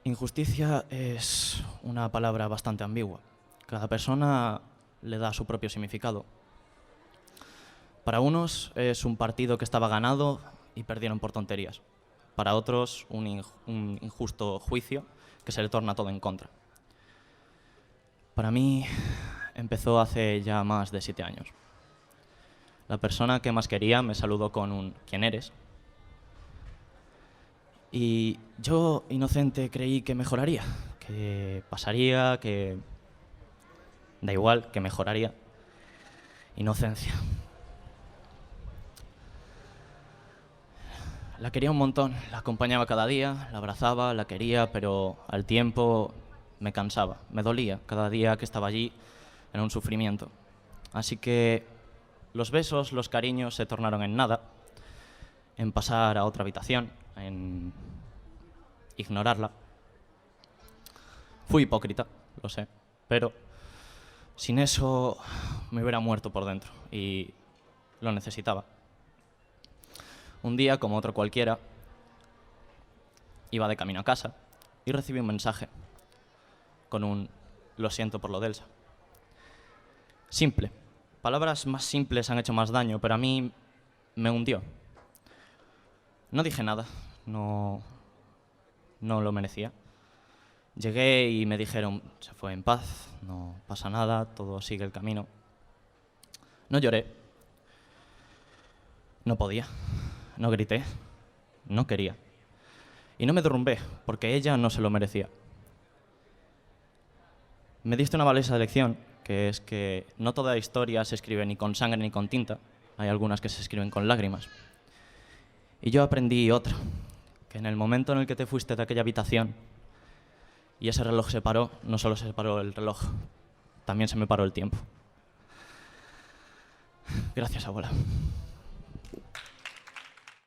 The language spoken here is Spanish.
Injusticia es una palabra bastante ambigua. Cada persona le da su propio significado. Para unos es un partido que estaba ganado y perdieron por tonterías. Para otros, un injusto juicio que se le torna todo en contra. Para mí, empezó hace ya más de 7 años. La persona que más quería me saludó con un «¿Quién eres?». Y yo, inocente, creí que mejoraría, que pasaría, que... da igual, que mejoraría. Inocencia. La quería un montón, la acompañaba cada día, la abrazaba, la quería, pero al tiempo me cansaba, me dolía. Cada día que estaba allí era un sufrimiento. Así que los besos, los cariños se tornaron en nada, en pasar a otra habitación, en ignorarla. Fui hipócrita, lo sé, pero sin eso me hubiera muerto por dentro y lo necesitaba. Un día, como otro cualquiera, iba de camino a casa y recibí un mensaje con un «lo siento por lo de Elsa». Simple. Palabras más simples han hecho más daño, pero a mí me hundió. No dije nada, no lo merecía. Llegué y me dijeron, se fue en paz, no pasa nada, todo sigue el camino. No lloré, no podía, no grité, no quería. Y no me derrumbé, porque ella no se lo merecía. Me diste una valiosa lección, que es que no toda historia se escribe ni con sangre ni con tinta. Hay algunas que se escriben con lágrimas. Y yo aprendí otra, que en el momento en el que te fuiste de aquella habitación y ese reloj se paró, no solo se paró el reloj, también se me paró el tiempo. Gracias, abuela.